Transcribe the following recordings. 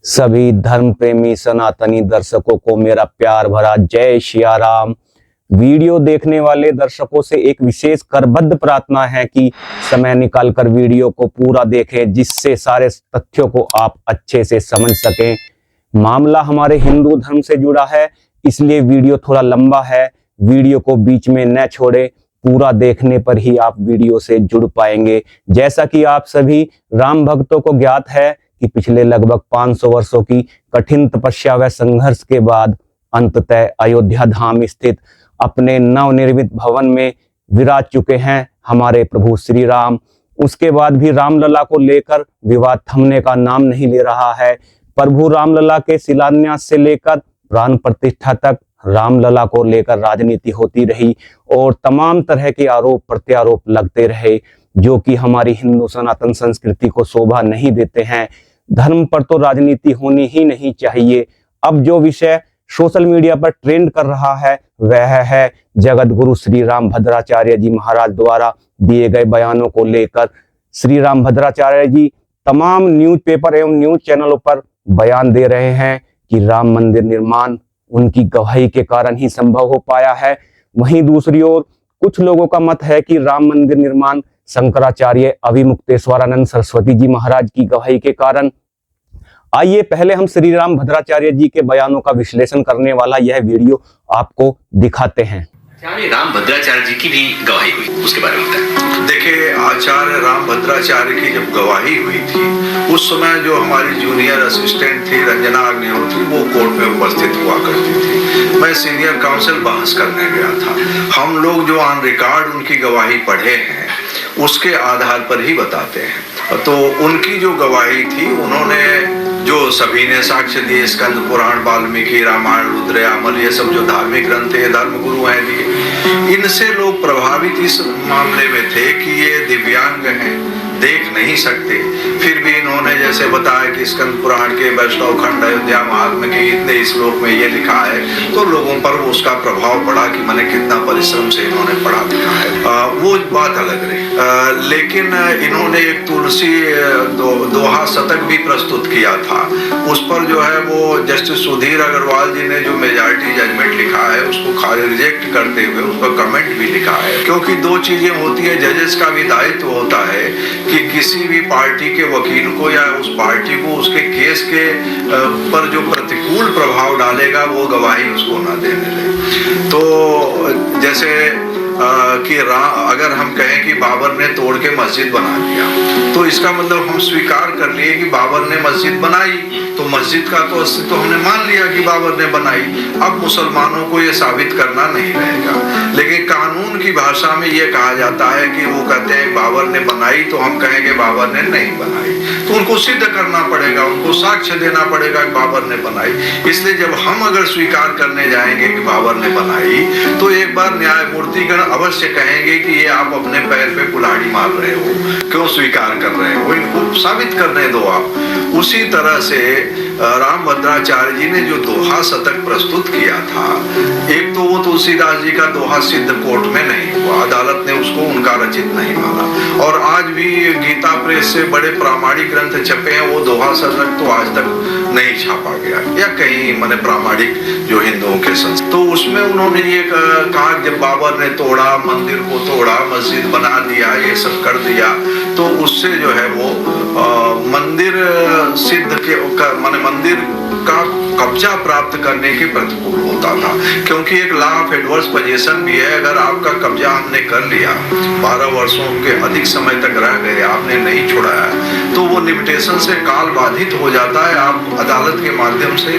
सभी धर्म प्रेमी सनातनी दर्शकों को मेरा प्यार भरा जय सिया राम। वीडियो देखने वाले दर्शकों से एक विशेष करबद्ध प्रार्थना है कि समय निकालकर वीडियो को पूरा देखें, जिससे सारे तथ्यों को आप अच्छे से समझ सकें। मामला हमारे हिंदू धर्म से जुड़ा है, इसलिए वीडियो थोड़ा लंबा है। वीडियो को बीच में न छोड़े, पूरा देखने पर ही आप वीडियो से जुड़ पाएंगे। जैसा कि आप सभी राम भक्तों को ज्ञात है कि पिछले लगभग 500 वर्षों की कठिन तपस्या व संघर्ष के बाद अंततः अयोध्या धाम स्थित अपने नवनिर्मित भवन में विराज चुके हैं हमारे प्रभु श्री राम। उसके बाद भी रामलला को लेकर विवाद थमने का नाम नहीं ले रहा है। प्रभु रामलला के शिलान्यास से लेकर प्राण प्रतिष्ठा तक रामलला को लेकर राजनीति होती रही और तमाम तरह के आरोप प्रत्यारोप लगते रहे, जो कि हमारी हिंदू सनातन संस्कृति को शोभा नहीं देते हैं। धर्म पर तो राजनीति होनी ही नहीं चाहिए। अब जो विषय सोशल मीडिया पर ट्रेंड कर रहा है वह है जगत गुरु श्री राम भद्राचार्य जी महाराज द्वारा दिए गए बयानों को लेकर। श्री राम भद्राचार्य जी तमाम न्यूज़पेपर एवं न्यूज चैनलों पर बयान दे रहे हैं कि राम मंदिर निर्माण उनकी गवाही के कारण ही संभव हो पाया है। वहीं दूसरी ओर कुछ लोगों का मत है कि राम मंदिर निर्माण शंकराचार्य अभिमुक्तेश्वरानंद सरस्वती जी महाराज की गवाही के कारण। आइए पहले हम श्री राम भद्राचार्य जी के बयानों का विश्लेषण करने वाला यह वीडियो आपको दिखाते हैं। राम भद्राचार्य जी की भी गवाही हुई, उसके बारे में बताएं। देखिए, आचार्य राम भद्राचार्य की जब गवाही हुई थी उस समय जो हमारी जूनियर असिस्टेंट थी रंजना अग्निहोत्री, वो कोर्ट में उपस्थित हुआ करती थी। मैं सीनियर काउंसिल बहस करने गया था। हम लोग जो ऑन रिकॉर्ड उनकी गवाही पढ़े हैं उसके आधार पर ही बताते हैं। तो उनकी जो गवाही थी, उन्होंने जो सभी ने साक्ष्य दिए, स्कंद पुराण, वाल्मीकि रामायण, रुद्रयामल, ये सब जो धार्मिक ग्रंथ है, धर्म गुरु हैं दिए, इनसे लोग प्रभावित इस मामले में थे कि ये दिव्यांग हैं, देख नहीं सकते। फिर भी इन्होंने जैसे बताया कि स्कंद पुराण के वैष्णव खंड अयोध्या महात्म्य के इतने श्लोक में ये लिखा है, तो लोगों पर उसका प्रभाव पड़ा कि मैंने कितना परिश्रम से इन्होंने पढ़ा लिखा है। वो बात अलग रही। लेकिन इन्होंने एक तुलसी दोहा शतक भी प्रस्तुत किया था। उस पर जो है वो जस्टिस सुधीर अग्रवाल जी ने जो मेजॉरिटी जजमेंट लिखा है उसको रिजेक्ट करते हुए उस पर कमेंट भी लिखा है। क्योंकि दो चीजें होती है, जजेस का भी दायित्व होता है कि किसी भी पार्टी के वकील को या उस पार्टी को उसके केस के पर जो प्रतिकूल प्रभाव डालेगा वो गवाही उसको ना देने लगे। तो जैसे कि अगर हम कहें कि बाबर ने तोड़ के मस्जिद बना दिया, तो इसका मतलब हम स्वीकार कर लिए कि बाबर ने मस्जिद बनाई, तो मस्जिद का तो अस्तित्व हमने मान लिया कि बाबर ने बनाई। अब मुसलमानों को ये साबित करना नहीं रहेगा। लेकिन कानून की भाषा में ये कहा जाता है कि वो कहते हैं बाबर ने बनाई, तो हम कहेंगे बाबर ने नहीं बनाई, तो उनको सिद्ध करना पड़ेगा, उनको साक्ष्य देना पड़ेगा कि बाबर ने बनाई। इसलिए जब हम अगर स्वीकार करने जाएंगे कि बाबर ने बनाई, तो एक बार न्यायमूर्तिगण अवश्य कहेंगे कि ये आप अपने पैर पे कुल्हाड़ी मार रहे हो, क्यों स्वीकार कर रहे हो, इनको साबित करने दो आप। उसी तरह से राम भद्राचार्य जी ने जो दोहा शतक प्रस्तुत किया था, एक तो वो तुलसीदास जी का दोहा सिद्ध कोर्ट में नहीं हुआ, अदालत ने उसको उनका रचित नहीं माना। और आज भी गीता प्रेस से बड़े प्रामाणिक ग्रंथ छपे हैं, वो दोहा शतक तो आज तक नहीं छापा गया या कहीं माने प्रामाणिक जो हिंदुओं के संस्था। तो उसमें उन्होंने ये कहा जब बाबर ने तोड़ा, मंदिर को तोड़ा, मस्जिद बना दिया, ये सब कर दिया, तो उससे जो है वो मंदिर सिद्ध के माने मंदिर का कब्जा प्राप्त करने के प्रतिकूल होता था। क्योंकि एक लॉ ऑफ एडवर्स पोजीशन भी है, अगर आपका कब्जा हमने कर लिया, 12 वर्षों के अधिक समय तक रह गए, आपने नहीं छुड़ाया, तो वो लिमिटेशन से काल बाधित हो जाता है, आप अदालत के माध्यम से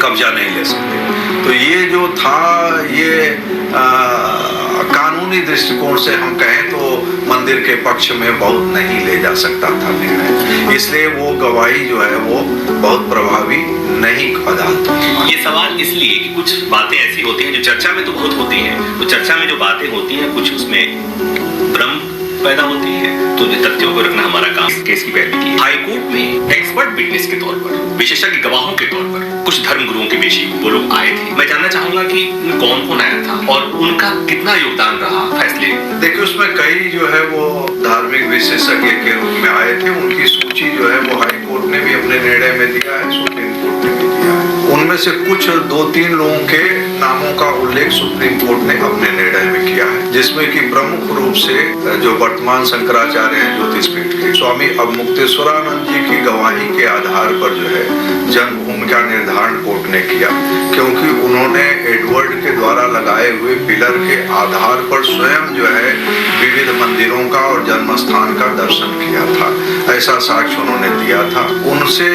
कब्जा नहीं ले सकते। तो ये जो था ये कानूनी दृष्टिकोण से हम कहें तो मंदिर के पक्ष में बहुत नहीं ले जा सकता था निर्णय, इसलिए वो गवाही जो है वो बहुत प्रभावी नहीं अदालत की। ये सवाल इसलिए कि कुछ बातें ऐसी होती हैं जो चर्चा में तो बहुत होती हैं, तो चर्चा में जो बातें होती हैं कुछ उसमें भ्रम पैदा होती है, तो तथ्यों को रखना हमारा काम। केस की पैरवी की हाईकोर्ट में एक्सपर्ट विटनेस के तौर पर, विशेषज्ञ गवाहों के तौर पर कुछ धर्म गुरुओं के बेशी वो लोग आए थे। मैं जानना चाहूंगा कि कौन कौन आया था और उनका कितना योगदान रहा फैसले। देखिए, उसमें कई जो है वो धार्मिक विशेषज्ञ के रूप में आए थे, उनकी सूची जो है वो हाईकोर्ट ने भी अपने निर्णय में दिया है, सुप्रीम कोर्ट ने भी दिया है। उनमें से कुछ 2-3 लोगों के नामों का उल्लेख सुप्रीम कोर्ट ने अपने निर्णय में किया है, जिसमें कि प्रमुख रूप से जो वर्तमान शंकराचार्य हैं ज्योतिषपीठ के स्वामी अवमुक्तेश्वरानंद जी की गवाही के आधार पर जो है जन्मभूमि का निर्धारण कोर्ट ने किया, क्योंकि उन्होंने एडवर्ड के द्वारा लगाए हुए पिलर के आधार पर स्वयं जो है विविध मंदिरों का और जन्म स्थान का दर्शन किया था। ऐसा साक्ष्य उन्होंने दिया था। उनसे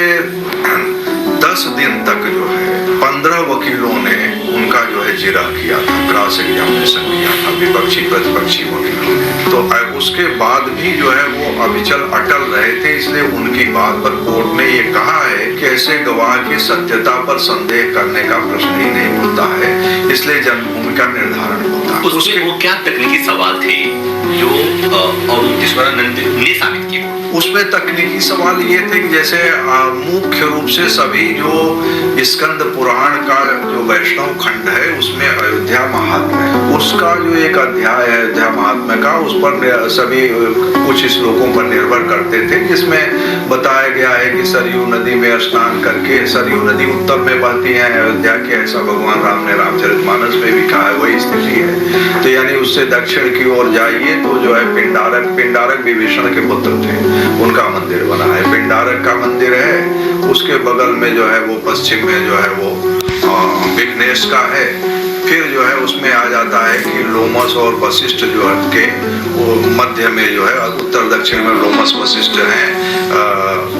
10 दिन तक जो है 15 वकीलों ने उनका जो है जिरह किया था, क्रॉस एग्जामिनेशन किया था, विपक्षी प्रतिपक्षी वकीलों ने। तो उसके बाद भी जो है वो अविचल अटल रहे थे, इसलिए उनकी बात पर कोर्ट ने ये कहा है कि ऐसे गवाह की सत्यता पर संदेह करने का प्रश्न ही नहीं होता है, इसलिए जन्मभूमि का निर्धारण होता है। उसके वो क्या तकनीकी सवाल थे जो अवमुक्तेश्वरानंद ने साबित किए? उसमें तकनीकी सवाल ये थे कि जैसे मुख्य रूप से सभी जो स्कंद पुराण का जो वैष्णव खंड है उसमें अयोध्या महात्म्य, उसका जो एक अध्याय है अयोध्या महात्म्य का, उस पर सभी कुछ श्लोकों पर निर्भर करते थे, जिसमें बताया गया है कि सरयू नदी में स्नान करके, सरयू नदी उत्तर में बहती है अयोध्या की, ऐसा भगवान राम ने रामचरितमानस में भी कहा है, वही स्थिति है। तो यानी उससे दक्षिण की ओर जाइए तो जो है पिंडारक विभीषण के पुत्र थे, उनका मंदिर बना है। पिंडारक का मंदिर है, उसके बगल में जो है वो पश्चिम में जो है वो विघ्नेश का है। फिर जो है उसमें आ जाता है कि लोमस और वशिष्ठ जो है के वो मध्य में जो है उत्तर दक्षिण में लोमस वशिष्ठ हैं,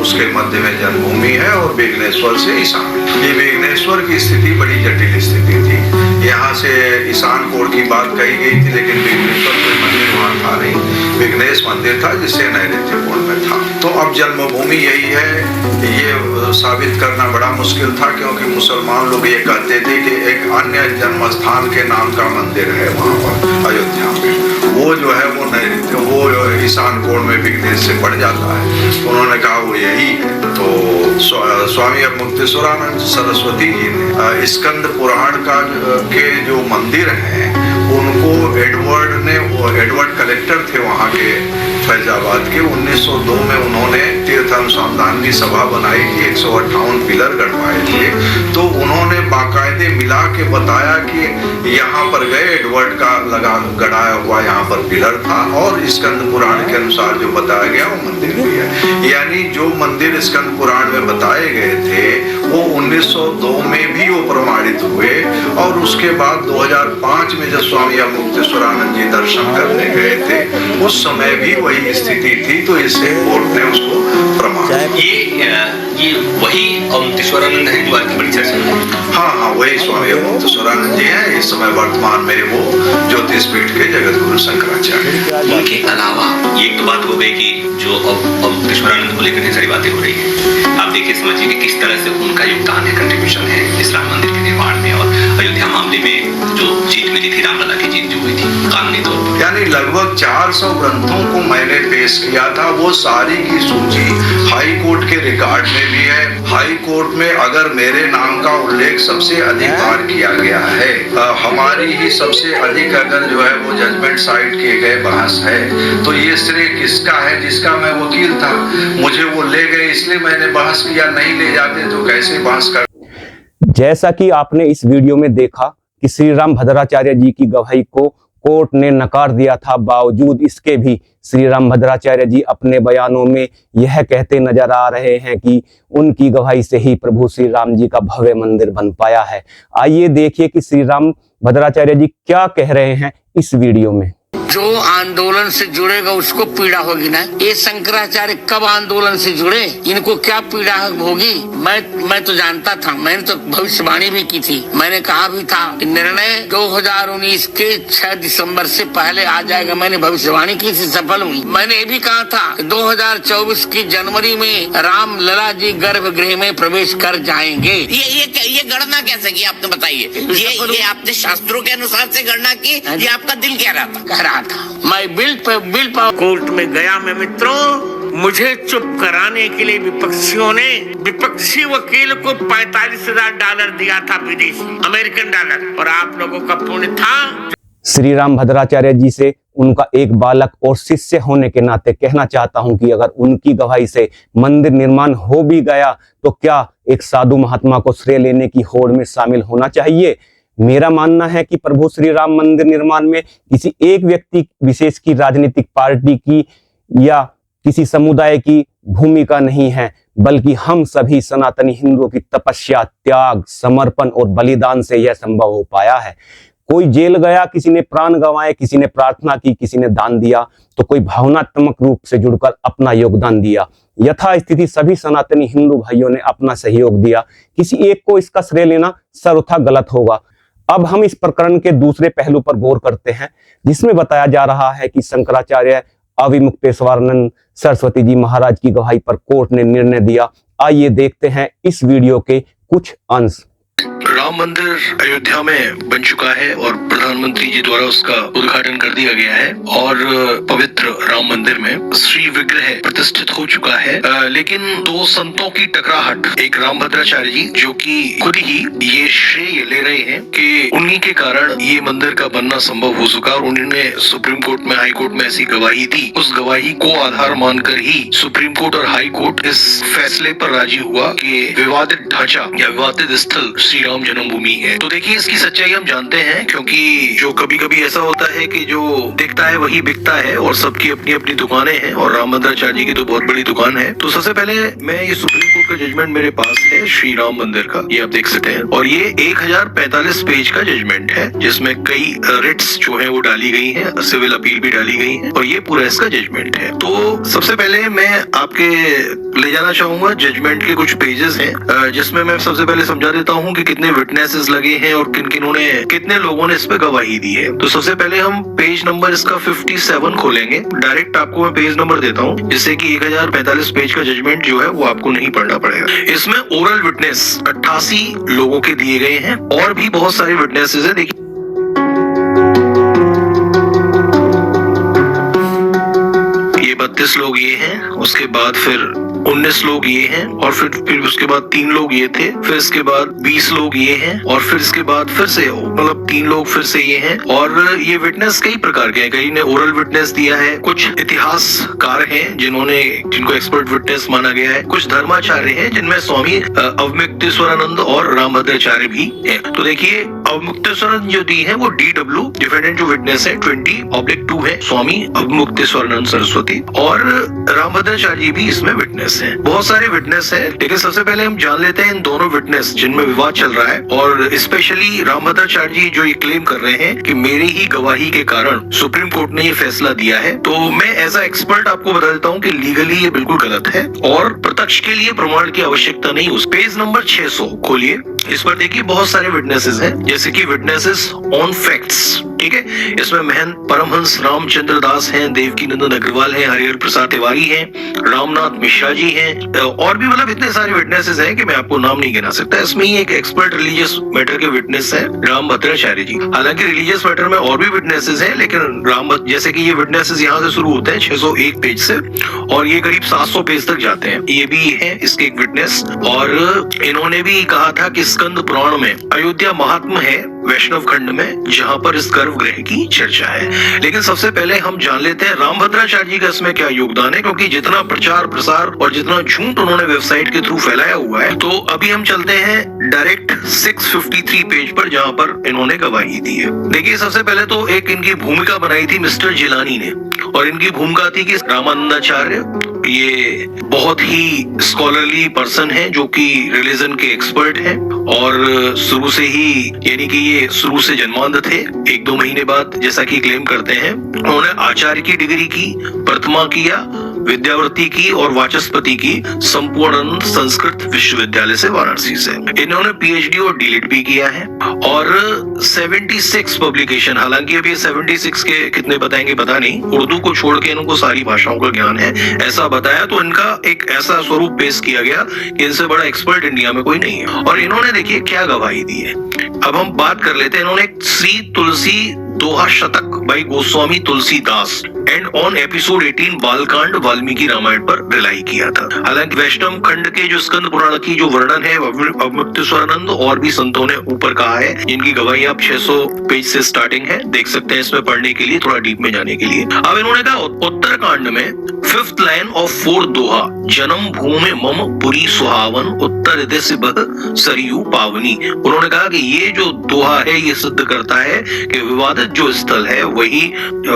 उसके मध्य में जन्मभूमि है और विघ्नेश्वर से ईशान। ये विघ्नेश्वर की स्थिति बड़ी जटिल स्थिति थी। यहाँ से ईशान कोण की बात कही गई थी, लेकिन विघ्नेश्वर कोई मंदिर वहाँ था नहीं, विघ्नेश मंदिर था जिससे नैऋत्य कोण में था। तो अब जन्मभूमि यही है, ये साबित करना बड़ा मुश्किल था, क्योंकि मुसलमान लोग ये कहते थे कि एक अन्य जन्म स्थान के नाम का मंदिर है वहाँ पर अयोध्या में, वो जो है वो नैऋत्य, वो ईशान कोण में विघ्नेश से पड़ जाता है। उन्होंने कहा वो यही है। तो स्वामी अवमुक्तेश्वरानंद सरस्वती जी ने स्कंद पुराण का के जो मंदिर हैं उनको एडवर्ड कलेक्टर थे वहाँ के फैजाबाद के, 1902 में उन्होंने तीर्थ अनुसंधान की सभा बनाई थी, 158 पिलर गढ़वाए थे। तो उन्होंने बाकायदे मिला के बताया कि यहाँ पर गए एडवर्ड का गढ़ाया हुआ यहाँ पर पिलर था, और स्कंद पुराण के अनुसार जो बताया गया वो मंदिर भी है। यानी जो मंदिर स्कंद पुराण में बताए गए थे वो 1902 में भी वो प्रमाणित हुए, और उसके बाद 2005 में जब स्वामी अवमुक्तेश्वरानंद जी दर्शन करने गए थे उस समय भी वही स्थिति थी। तो इससे कोर्ट ने उसको प्रमाण, ये वही अवमुक्तेश्वरानंद है जो आज की बड़ी चर्चा है। हाँ, वही स्वामी अवमुक्तेश्वरानंद जी हैं। इस समय वर्तमान में वो ज्योतिषपीठ के जगत गुरु शंकराचार्य। उनके अलावा ये तो बात हो गई कि जो अवमुक्तेश्वरानंद को लेकर ढेर सारी बातें हो रही है। आप देखिए, समझिए कि किस तरह से उनका योगदान है, कंट्रीब्यूशन है इस राम मंदिर के निर्माण में, और अयोध्या मामले में जो जीत मिली थी, रामलला की जीत जो हुई थी कानूनी तौर पर। यानी लगभग 400 ग्रंथों को मैंने पेश किया था, वो सारी की सूची हाई कोर्ट के रिकॉर्ड में भी है। हाई कोर्ट में अगर मेरे नाम का उल्लेख सबसे अधिक बार किया गया है, हमारी ही सबसे अधिक अगर जो है वो जजमेंट साइड किए गए बहस है, तो ये श्रेय किसका है? जिसका मैं वकील था, मुझे वो ले गए इसलिए मैंने बहस किया, नहीं ले जाते तो कैसे बहस कर। जैसा कि आपने इस वीडियो में देखा कि श्री राम भद्राचार्य जी की गवाही को कोर्ट ने नकार दिया था, बावजूद इसके भी श्री राम भद्राचार्य जी अपने बयानों में यह कहते नजर आ रहे हैं कि उनकी गवाही से ही प्रभु श्री राम जी का भव्य मंदिर बन पाया है। आइए देखिए कि श्री राम भद्राचार्य जी क्या कह रहे हैं इस वीडियो में। जो आंदोलन से जुड़ेगा उसको पीड़ा होगी ना। ये शंकराचार्य कब आंदोलन से जुड़े, इनको क्या पीड़ा होगी? मैं तो जानता था, मैंने तो भविष्यवाणी भी की थी। मैंने कहा भी था कि निर्णय 2019 के 6 दिसंबर से पहले आ जाएगा। मैंने भविष्यवाणी की थी, सफल हुई। मैंने ये भी कहा था कि 2024 की जनवरी में राम लला जी गर्भगृह में प्रवेश कर जाएंगे। ये गणना कैसे की आपने बताइए? ये आपने शास्त्रों के अनुसार से गणना की, ये आपका दिल कह रहा था? मैं बिल कोर्ट में गया मैं मित्रों, मुझे चुप कराने के लिए विपक्षियों ने विपक्षी वकील को $45,000 दिया था, विदेशी अमेरिकन डॉलर, और आप लोगों का पुण्य था श्री राम भद्राचार्य जी से उनका एक बालक और शिष्य होने के नाते कहना चाहता हूं कि अगर उनकी गवाही से मंदिर निर्माण हो भी गया तो क्या एक साधु महात्मा को श्रेय लेने की होड़ में शामिल होना चाहिए? मेरा मानना है कि प्रभु श्री राम मंदिर निर्माण में किसी एक व्यक्ति विशेष की, राजनीतिक पार्टी की या किसी समुदाय की भूमिका नहीं है, बल्कि हम सभी सनातनी हिंदुओं की तपस्या, त्याग, समर्पण और बलिदान से यह संभव हो पाया है। कोई जेल गया, किसी ने प्राण गंवाए, किसी ने प्रार्थना की, किसी ने दान दिया, तो कोई भावनात्मक रूप से जुड़कर अपना योगदान दिया। यथास्थिति सभी सनातनी हिंदू भाइयों ने अपना सहयोग दिया। किसी एक को इसका श्रेय लेना सर्वथा गलत होगा। अब हम इस प्रकरण के दूसरे पहलू पर गौर करते हैं, जिसमें बताया जा रहा है कि शंकराचार्य अविमुक्तेश्वरानंद सरस्वती जी महाराज की गवाही पर कोर्ट ने निर्णय दिया। आइए देखते हैं इस वीडियो के कुछ अंश। राम मंदिर अयोध्या में बन चुका है और प्रधानमंत्री जी द्वारा उसका उद्घाटन कर दिया गया है और पवित्र राम मंदिर में श्री विग्रह प्रतिष्ठित हो चुका है। लेकिन दो संतों की टकराहट, एक राम भद्राचार्य जी जो कि खुद ही ये श्रेय ले रहे हैं कि उन्हीं के कारण ये मंदिर का बनना संभव हो सका और उन्होंने सुप्रीम कोर्ट में, हाई कोर्ट में ऐसी गवाही दी। उस गवाही को आधार मानकर ही सुप्रीम कोर्ट और हाई कोर्ट इस फैसले पर राजी हुआ कि विवादित ढांचा या विवादित स्थल श्री राम जन्मभूमि है। तो देखिए, इसकी सच्चाई हम जानते हैं, क्योंकि जो कभी कभी ऐसा होता है कि जो दिखता है वही बिकता है और सबकी अपनी अपनी दुकानें हैं और राम भद्राचार्य जी की तो बहुत बड़ी दुकान है। तो सबसे पहले मैं ये सुप्रीम कोर्ट का जजमेंट मेरे पास है श्री राम मंदिर का, ये आप देख सकते हैं और ये 1045 पेज का जजमेंट है, जिसमें कई रिट्स जो है वो डाली गई है, सिविल अपील भी डाली गई है और ये पूरा इसका जजमेंट है। तो सबसे पहले मैं आपके ले जाना चाहूंगा जजमेंट के कुछ पेजेस हैं, जिसमें मैं सबसे पहले समझा देता हूँ कि कितने विटनेसेस लगे हैं और कितने लोगों ने इस पे गवाही दी है। तो सबसे पहले हम पेज नंबर इसका 57 खोलेंगे। डायरेक्ट आपको मैं पेज नंबर देता हूँ, जिससे कि 1045 पेज का जजमेंट जो है वो आपको नहीं पढ़ना पड़ेगा। इसमें ओरल विटनेस 88 लोगों के दिए गए हैं और भी बहुत सारे विटनेसेस है। देखिए, ये 32 लोग ये हैं, उसके बाद फिर 19 लोग ये हैं और फिर उसके बाद 3 लोग ये थे, फिर इसके बाद 20 लोग ये हैं और फिर इसके बाद फिर से मतलब 3 लोग फिर से ये हैं। और ये विटनेस कई प्रकार के हैं, कई ने ओरल विटनेस दिया है, कुछ इतिहासकार हैं जिनको एक्सपर्ट विटनेस माना गया है, कुछ धर्माचार्य हैं जिनमें स्वामी अविमुक्तेश्वरानंद और राम भद्राचार्य भी हैं। तो देखिए, अविमुक्तेश्वरानंद जो दी है वो DW डिफेंडेंट जो विटनेस है 20/2 है, स्वामी अविमुक्तेश्वरानंद सरस्वती, और राम भद्राचार्य जी भी इसमें विटनेस है। बहुत सारे विटनेस है, लेकिन सबसे पहले हम जान लेते हैं इन दोनों विटनेस जिनमें विवाद चल रहा है। और स्पेशली राम भद्राचार्य जी जो ये क्लेम कर रहे हैं कि मेरी ही गवाही के कारण सुप्रीम कोर्ट ने ये फैसला दिया है, तो मैं एज अ एक्सपर्ट आपको बता देता हूँ कि लीगली ये बिल्कुल गलत है और प्रत्यक्ष के लिए प्रमाण की आवश्यकता नहीं। उस पेज नंबर 600 खोलिए, इस पर देखिए बहुत सारे विटनेसेस हैं, जैसे कि विटनेसेस ऑन फैक्ट्स, ठीक है। इसमें महंत परमहंस रामचंद्र दास हैं, देवकी नंदन अग्रवाल हैं, हरिहर प्रसाद तिवारी हैं, रामनाथ मिश्रा जी हैं और भी मतलब इतने सारे विटनेसेस हैं कि मैं आपको नाम नहीं गिना सकता। इसमें ही एक एक्सपर्ट रिलीजियस मैटर के विटनेस है राम भद्राचार्य जी। हालांकि रिलीजियस मैटर में और भी विटनेसेस हैं, लेकिन जैसे कि ये विटनेसेस यहाँ से शुरू होते हैं 601 पेज से और ये करीब 700 पेज तक जाते हैं। ये भी है इसके एक विटनेस और इन्होंने भी कहा था कि स्कंद पुराण में अयोध्या महात्मा है वैष्णव खंड में, जहां पर इस गर्भगृह की चर्चा है। लेकिन सबसे पहले हम जान लेते हैं राम भद्राचार्य जी का इसमें क्या योगदान है, क्योंकि जितना प्रचार प्रसार और जितना झूठ उन्होंने वेबसाइट के थ्रू फैलाया हुआ है। तो अभी हम चलते हैं डायरेक्ट 653 पेज पर, जहां पर इन्होंने गवाही दी है। देखिए, सबसे पहले तो एक इनकी भूमिका बनाई थी मिस्टर जिलानी ने और इनकी भूमिका थी कि रामानंदाचार्य ये बहुत ही स्कॉलरली पर्सन है जो कि रिलीजन के एक्सपर्ट हैं और शुरू से ही, यानी कि ये शुरू से जन्मांध थे। 1-2 महीने बाद, जैसा कि क्लेम करते हैं, उन्होंने आचार्य की डिग्री की, प्रथमा किया, विद्यावृत्ति की और वाचस्पति की संपूर्णानंद संस्कृत विश्वविद्यालय से, वाराणसी से। इन्होंने PhD और DLED भी किया है और 76 पब्लिकेशन, हालांकि अभी 76 के कितने बताएंगे पता नहीं, उर्दू को छोड़ के इनको सारी भाषाओं का ज्ञान है ऐसा बताया। तो इनका एक ऐसा स्वरूप पेश किया गया कि इनसे बड़ा एक्सपर्ट इंडिया में कोई नहीं है। और इन्होंने देखिए क्या गवाही दी है। अब हम बात कर लेते हैं, इन्होंने Shri Tulsi Doha Shatak by Goswami Tulsidas and on episode 18 Balkand Valmiki Ramayana पर रिलाई किया था। हालांकि वैष्णव खंड के जो स्कंद पुराण की जो वर्णन है अवमुक्तेश्वरानंद और भी संतों ने ऊपर कहा है, इनकी गवाही आप 600 पेज से स्टार्टिंग है, देख सकते हैं इसमें पढ़ने के लिए, थोड़ा डीप में जाने के लिए। अब इन्होंने कहा उत्तरकांड में 5th लाइन ऑफ 4 दोहा, जन्म भूमि मम पुरी सुहावन उत्तर दिश बह सरयू पावनी। उन्होंने कहा कि ये जो दोहा है ये सिद्ध करता है कि विवादित जो स्थल है वही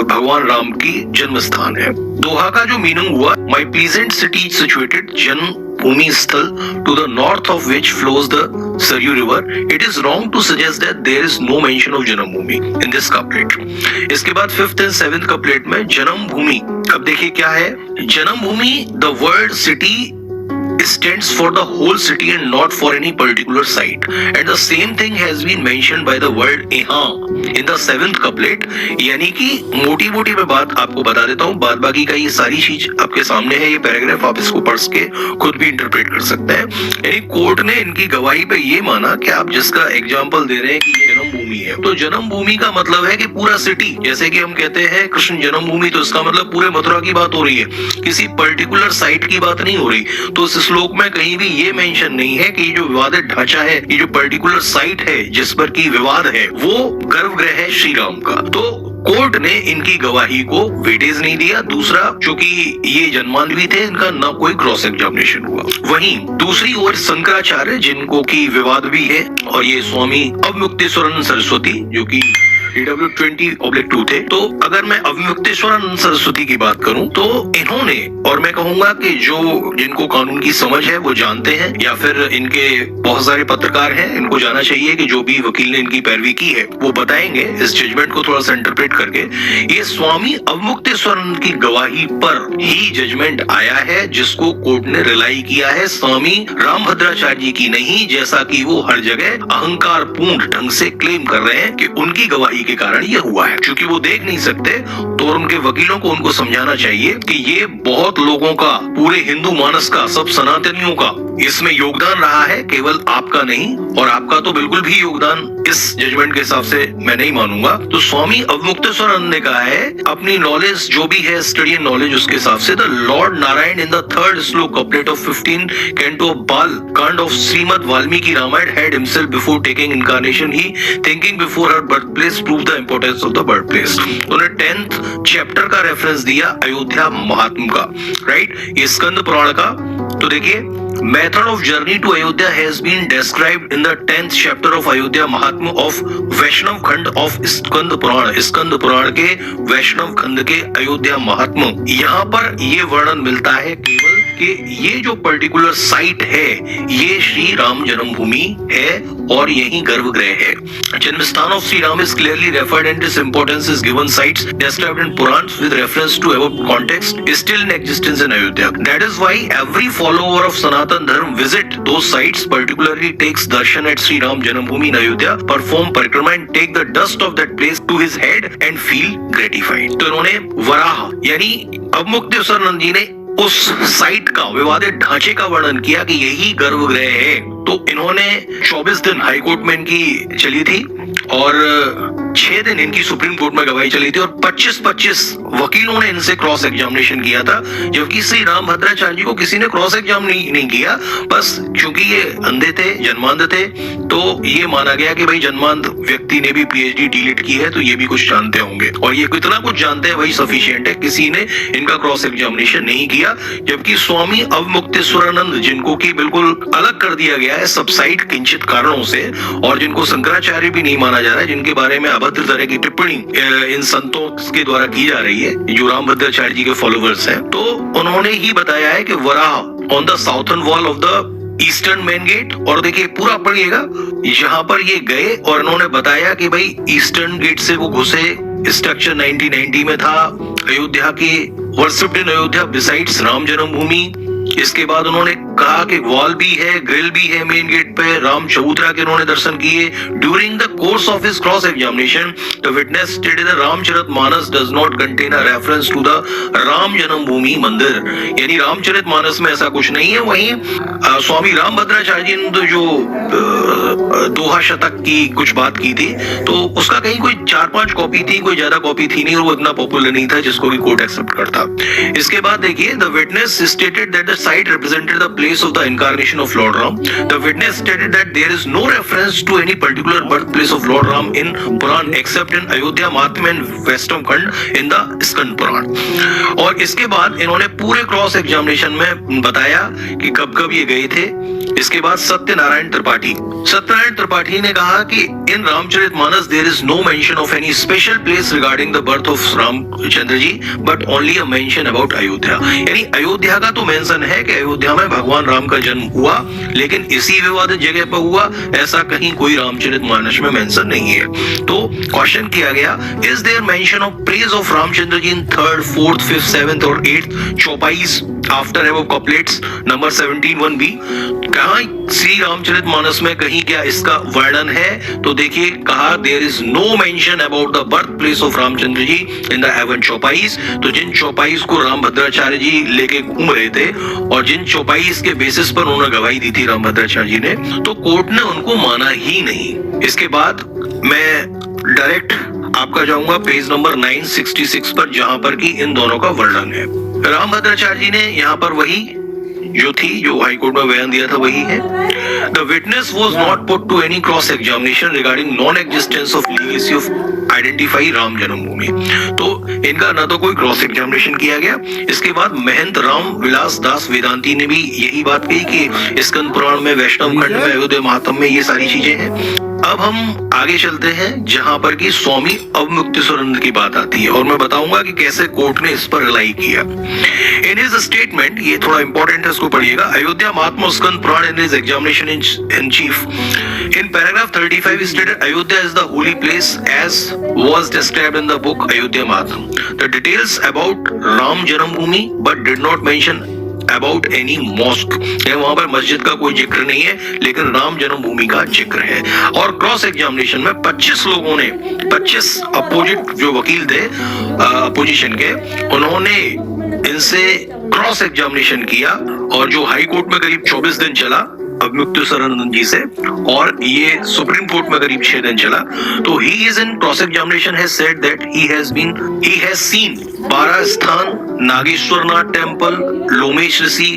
भगवान राम की जन्म स्थान है। दोहा का जो मीनिंग हुआ, माई प्लीजेंट सिटी सिचुएटेड जन्म भूमि स्थल to the north of which flows the Saryu river, it is wrong to suggest that there is no mention of Janambhumi in this couplet. इसके बाद 5th and 7th couplet में जन्मभूमि, अब देखिए क्या है जन्मभूमि, the word city stands for the whole city and not for any particular site, and the same thing has been mentioned by the word यहाँ in the 7th couplet। यानी कि मोटी मोटी मैं बात आपको बता देता हूँ, बाद बाकी का ये सारी चीज आपके सामने है, ये पैराग्राफ आप इसको पढ़ के खुद भी इंटरप्रेट कर सकते हैं। यानी कोर्ट ने इनकी गवाही पे ये माना कि आप जिसका एग्जाम्पल दे रहे हैं कि ये जन्मभूमि है, तो जन्मभूमि का मतलब है कि पूरा सिटी, जैसे कि हम कहते हैं कृष्ण जन्मभूमि, तो इसका मतलब पूरे मथुरा की बात हो रही है, किसी पर्टिकुलर साइट की बात नहीं हो रही। तो इस श्लोक में कहीं भी ये मेंशन नहीं है कि जो विवादित ढांचा है, ये जो पर्टिकुलर साइट है जिस पर की विवाद है, वो गर्भगृह है श्री राम का। तो कोर्ट ने इनकी गवाही को वेटेज नहीं दिया। दूसरा, चूंकि ये जन्मांधवी थे, इनका ना कोई क्रॉस एग्जामिनेशन हुआ। वहीं दूसरी ओर शंकराचार्य, जिनको की विवाद भी है, और ये स्वामी अवमुक्तेश्वरानंद सरस्वती जो की DW20/2 थे। तो अगर मैं अवमुक्तेश्वरानंद सरस्वती की बात करूं तो इन्होंने, और मैं कहूंगा कि जो जिनको कानून की समझ है वो जानते हैं, या फिर इनके बहुत सारे पत्रकार हैं, इनको जाना चाहिए कि जो भी वकील ने इनकी पैरवी की है वो बताएंगे इस जजमेंट को थोड़ा सा इंटरप्रेट करके। ये स्वामी अवमुक्तेश्वरानंद की गवाही पर ही जजमेंट आया है, जिसको कोर्ट ने रिलाई किया है, स्वामी रामभद्राचार्य जी की नहीं, जैसा कि वो हर जगह अहंकार पूर्ण ढंग से क्लेम कर रहे हैं कि उनकी गवाही के कारण ये हुआ है। क्योंकि वो देख नहीं सकते, तो उनके वकीलों को उनको समझाना चाहिए कि ये बहुत लोगों का, पूरे हिंदू मानस का, सब सनातनियों का इसमें योगदान रहा है, केवल आपका नहीं, और आपका तो बिल्कुल भी योगदान इस जजमेंट के हिसाब से मैं नहीं मानूंगा। तो स्वामी अवमुक्तेश्वरानंद ने कहा है अपनी नॉलेज जो भी है, स्टडी एंड नॉलेज, उसके हिसाब से the Lord Narayan in the 3rd shloka couplet of 15 canto of Bal Kand of Shrimad Valmiki Ramayana had himself before taking incarnation he thinking before her birth place prove the importance of the birth place. उन्होंने 10th chapter का reference दिया अयोध्या महात्म का, right, ये स्कंद पुराण का। तो देखिए, method of journey to Ayodhya has been described in the 10th chapter of Ayodhya Mahatma of वैष्णव खंड of स्कंद पुराण। स्कंद पुराण के वैष्णव खंड के अयोध्या महात्मा, यहाँ पर ये वर्णन मिलता है केवल कि ये जो पर्टिकुलर साइट है ये श्री राम जन्मभूमि है और यही गर्भगृह है। जन्म स्थान of Shri Ram is clearly referred and its importance is given sites described in Purans with reference to above context is still in existence in Ayodhya. That is why every follower of Sanatan Dharma visit those sites, particularly takes darshan at Sri Ram Janambhumi in Ayodhya, perform परिक्रमा and take the dust of that place to his head and feel gratified. तो इन्होंने वराह यानी अवमुक्तेश्वरानंद जी ने उस site का, विवादित ढांचे का वर्णन किया कि यही गर्भगृह है। तो इन्होंने 24 दिन हाई कोर्ट में इनकी चली थी और 6 दिन इनकी सुप्रीम कोर्ट में गवाही चली थी और 25-25 वकीलों ने इनसे क्रॉस एग्जामिनेशन किया था, जबकि श्री रामभद्राचार्य जी को किसी ने क्रॉस एग्जाम नहीं किया। बस क्योंकि ये अंधे थे, जन्मांध थे, तो ये माना गया कि भाई जन्मांध व्यक्ति ने भी PhD डीलिट की है तो ये भी कुछ जानते होंगे, और ये कितना कुछ जानते हैं वही सफिशिएंट है। किसी ने इनका क्रॉस एग्जामिनेशन नहीं किया, जबकि स्वामी अवमुक्तेश्वरानंद, जिनको की बिल्कुल अलग कर दिया गया है सब साइट किंचित कारणों से, और जिनको शंकराचार्य भी नहीं माना जा रहा है, जिनके बारे में अभद्र तरह की टिप्पणी इन संतों के द्वारा की जा रही है जो रामभद्राचार्य जी के फॉलोवर्स हैं, तो उन्होंने ही बताया है कि Varaha on the southern wall of the eastern main gate. और देखिए पूरा पढ़िएगा, यहाँ पर ये गए और उन्होंने बताया कि भाई ईस्टर्न गेट से वो घुसे, स्ट्रक्चर 1990 में था, अयोध्या की worshipped in Ayodhya besides Ram जन्मभूमि, इसके बाद उन्होंने कहा कि वॉल भी है, ग्रिल भी है मेन गेट पे। राम चबूतरा के उन्होंने दर्शन किए। During the course of his cross examination the witness stated the Ramcharitmanas does not contain a reference to the Ram Janmabhoomi mandir, यानी रामचरितमानस में ऐसा कुछ नहीं है। वहीं स्वामी रामभद्राचार्य जी ने तो जो दोहा शतक की कुछ बात की थी, तो उसका कहीं कोई 4-5 कॉपी थी, कोई ज्यादा कॉपी थी नहीं, और वो इतना पॉपुलर नहीं था जिसको कि कोर्ट एक्सेप्ट करता। इसके बाद देखिए, the witness stated that the site represented the place of the incarnation of Lord Ram. The witness stated that there is no reference to any particular birth place of Lord Ram in Purana except in Ayodhya Mahatmya and western खंड in the Skanda Purana. और इसके बाद इन्होंने पूरे cross examination में बताया कि कब कब ये गए थे। इसके बाद सत्यनारायण त्रिपाठी ने कहा कि in Ramcharitmanas there is no mention of any special place regarding the birth of Ramchandra ji but only a mention about Ayodhya, यानी अयोध्या का तो मेंशन है कि अयोध्या में भगवान राम का जन्म हुआ, लेकिन इसी विवादित जगह पर हुआ, ऐसा कहीं कोई रामचरितमानस में मेंशन नहीं है। तो क्वेश्चन किया गया, is there mention of praise of Ramchandra ji in 3rd, 4th, 5th, 7th और 8th चौपाईस after above couplets number 17(1)(b)? कहा श्री रामचरितमानस में कहीं क्या इसका वर्णन है? तो देखिए, कहा there is no mention about the birth place of Ramchandra ji in the 11 chaupais. तो जिन चौपाईस को रामभद्राचार्य जी लेके घूम रहे थे और जिन चौपाईस के बेसिस पर उन्होंने गवाही दी थी रामभद्राचार्य जी ने, तो कोर्ट ने उनको माना ही नहीं। इसके बाद मैं डायरेक्ट आपका जाऊंगा पेज नंबर 966 पर, जहां पर कि इन दोनों का वर्णन है। रामभद्राचार्य जी ने यहाँ पर वही जो हाई कोर्ट में बयान दिया था वही है। The witness was not put to any cross examination regarding non existence of legacy of identify Ram Janmabhoomi. तो इनका ना तो कोई क्रॉस एग्जामिनेशन किया गया। इसके बाद महंत राम विलास दास वेदांती ने भी यही बात कही कि स्कंद पुराण में, वैष्णव खंड में, अयोध्या महात्म्य में ये सारी चीजें हैं। अब हम आगे चलते हैं जहां पर कि स्वामी अवमुक्तेश्वरानंद की बात आती है, और मैं बताऊंगा कि कैसे कोर्ट ने इस पर रिलाई किया। इन हिज स्टेटमेंट, ये थोड़ा इंपॉर्टेंट है, इसको पढ़िएगा। Ayodhya Mahatmya Skanda Purana in his examination in chief in paragraph 35 stated Ayodhya is the holy place as was described in the book Ayodhya Mahatmya. The details about Ram Janmabhoomi but did not mention about any mosque. वहां पर मस्जिद का कोई जिक्र नहीं है, लेकिन राम जन्मभूमि का जिक्र है। और क्रॉस एग्जामिनेशन में 25 लोगों ने, 25 अपोजिट जो वकील थे अपोजिशन के, उन्होंने इनसे क्रॉस एग्जामिनेशन किया, और जो हाई कोर्ट में करीब 24 दिन चला अवमुक्तेश्वरानंद जी से, और ये सुप्रीम कोर्ट में करीब 6 दिन चला। तो he is in cross examination has said that he has seen 12 sthan, Nageshwarnath temple, Lomesh Rishi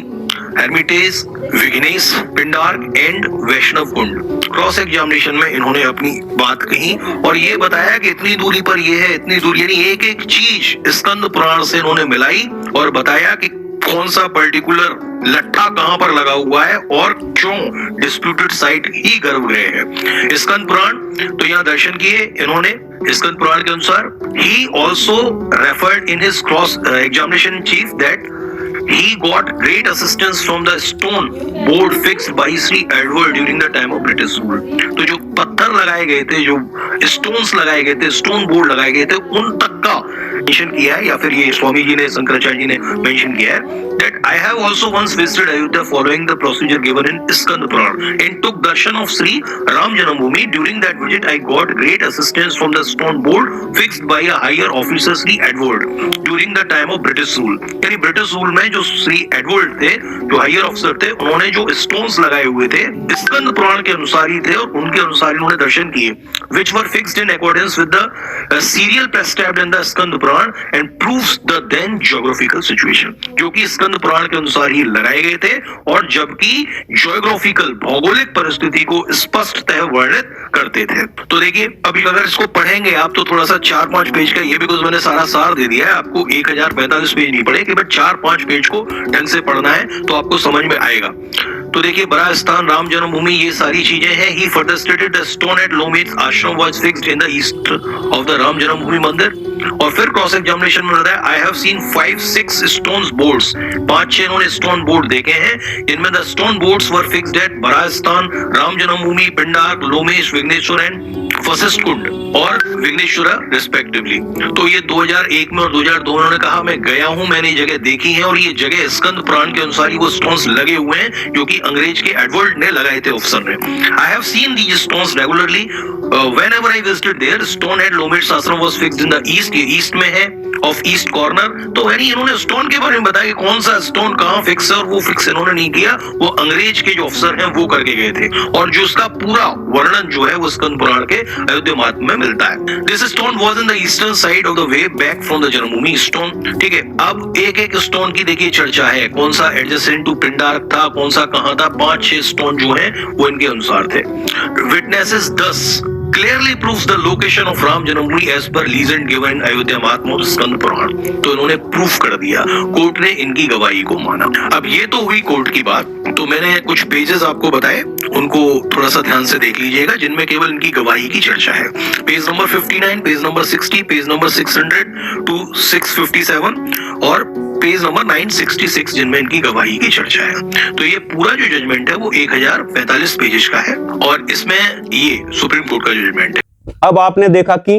hermitage, Vighnesh Pindar and Vaishnav Kund. Cross examination में इन्होंने अपनी बात कही और ये बताया कि इतनी दूरी पर ये है, इतनी दूरी, यानी एक एक चीज स्कंद पुराण से इन्होंने मिलाई और बताया कि कौन सा पर्टिकुलर लट्ठा कहां पर लगा हुआ है और क्यों डिस्प्यूटेड साइट ही गर्भगृह है। स्कंद पुराण, तो यहाँ दर्शन किए इन्होंने। स्कंद पुराण के अनुसार he also referred in his cross examination chief that he got great assistance from the stone board fixed by Sri Edward during the time of British rule. तो जो पत्थर लगाए गए थे, जो स्टोन्स लगाए गए थे, स्टोन बोर्ड लगाए गए थे, उन तक का मेंशन किया है, या फिर ये स्वामी जी ने, शंकराचार्य जी ने मेंशन किया है that I have also once visited Ayodhya following the procedure given in Skand Puran and took darshan of Sri Ram Janmabhoomi. During that visit, I got great assistance from the stone board fixed by a higher officer Sri Edward during the time of British rule. यानी British rule में जो Shri Edward थे, जो higher officer थे, उन्होंने जो stones लगाए हुए थे स्कंद पुराण के अनुसार ही थे और उनके अनुसार उन्होंने दर्शन किए, which were fixed in accordance with the serial prescribed in the Skand Puran and proves the then geographical situation. जो कि स्कंद पुराण के अनुसार ही लगाए गए थे और जबकि जियोग्राफिकल, भौगोलिक परिस्थिति को स्पष्टतः वर्णित करते थे। तो देखिए, अभी अगर इसको पढ़ेंगे आप तो थोड़ा सा 4-5 पेज का, ये भी कुछ मैंने सारा सार दे दिया है आपको, 1045 पेज नहीं पढ़े, केवल 4-5 पेज को ढंग से पढ़ना है तो आपको समझ में आएगा। तो देखिए, बड़ा स्थान, राम जन्मभूमि, ये सारी चीजें हैं। He further stated the stone at Lomesh Ashram was fixed in the east of the Ram Janmabhoomi Mandir. और फिर क्रॉस एग्जामिनेशन में बताया I have seen 5-6 stone boards, 5-6 इन्होंने स्टोन बोर्ड देखे हैं। इनमें the stone boards were fixed at Barastan, Ram Janmabhoomi, Pindar, Lomesh, Vighneshwar and Vashishtha Kund और विघ्नेश्वरा रिस्पेक्टिवली। तो ये 2001 में और 2002 में उन्होंने कहा मैं गया हूं, मैंने ये जगह देखी है और ये जगह स्कंद पुराण के अनुसार ही वो स्टोन्स लगे हुए हैं जो कि अंग्रेज के एडवर्ड ने लगाए थे, ऑफिसर ने। I have seen these stones regularly whenever I visited there. Stone head Lomesh Ashram was fixed in the east, ये ईस्ट में है ऑफ ईस्ट कॉर्नर। तो यानी इन्होंने स्टोन के बारे में बताया कि कौन सा स्टोन कहां फिक्स है, और वो फिक्स इन्होंने नहीं किया, वो अंग्रेज के जो अफसर हैं वो करके गए थे। और जो उसका पूरा वर्णन जो है वो स्कंद पुराण के अयोध्या महात्म्य में मिलता है। This stone was in the eastern side of the way back from the Janmabhoomi stone. ठीक है, अब एक एक स्टोन की देखिए चर्चा है, कौन सा एडजेसेंट टू पिंडारक था, कौन सा कहां था। 5-6 स्टोन जो हैं वो इनके अनुसार थे। Witnesses 10 clearly proves the location of Ram Janmabhoomi as per legend given in Ayodhya Mahatmya Skanda Purana. तो इन्होंने प्रूफ कर दिया, कोर्ट ने इनकी गवाही को माना। अब ये तो हुई कोर्ट की बात। तो मैंने कुछ पेजेस आपको बताए, उनको थोड़ा सा ध्यान से देख लीजिएगा, जिनमें केवल इनकी गवाही की चर्चा है। Page number 59, page number 60, page number 600 to 657 और पेज नंबर 966 जिनमें इनकी गवाही की चर्चा है। तो ये पूरा जो जजमेंट है वो 1045 पेजेस का है और इसमें ये सुप्रीम कोर्ट का जजमेंट है। अब आपने देखा कि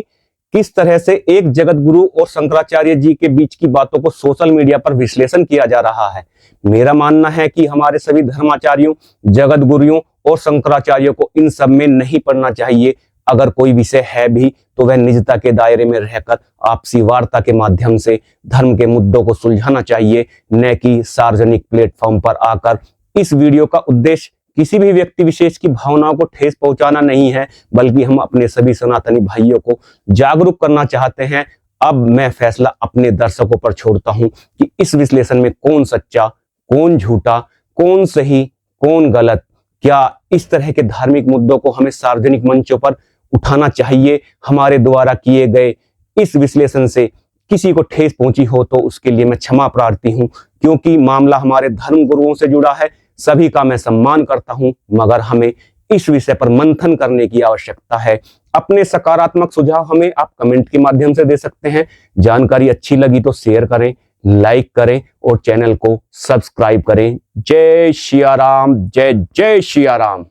किस तरह से एक जगत गुरु और शंकराचार्य जी के बीच की बातों को सोशल मीडिया पर विश्लेषण किया जा रहा है। मेरा मानना है कि हमारे सभी धर्माचार्यों, जगत गुरुओं और शंकराचार्यों को इन सब में नहीं पढ़ना चाहिए। अगर कोई विषय है भी तो वह निजता के दायरे में रहकर आपसी वार्ता के माध्यम से धर्म के मुद्दों को सुलझाना चाहिए, न कि सार्वजनिक प्लेटफॉर्म पर आकर। इस वीडियो का उद्देश्य किसी भी व्यक्ति विशेष की भावनाओं को ठेस पहुंचाना नहीं है, बल्कि हम अपने सभी सनातनी भाइयों को जागरूक करना चाहते हैं। अब मैं फैसला अपने दर्शकों पर छोड़ता हूं कि इस विश्लेषण में कौन सच्चा, कौन झूठा, कौन सही, कौन गलत। क्या इस तरह के धार्मिक मुद्दों को हमें सार्वजनिक मंचों पर उठाना चाहिए? हमारे द्वारा किए गए इस विश्लेषण से किसी को ठेस पहुंची हो तो उसके लिए मैं क्षमा प्रार्थी हूं, क्योंकि मामला हमारे धर्म गुरुओं से जुड़ा है। सभी का मैं सम्मान करता हूं, मगर हमें इस विषय पर मंथन करने की आवश्यकता है। अपने सकारात्मक सुझाव हमें आप कमेंट के माध्यम से दे सकते हैं। जानकारी अच्छी लगी तो शेयर करें, लाइक करें और चैनल को सब्सक्राइब करें। जय सिया राम, जय जय सिया राम।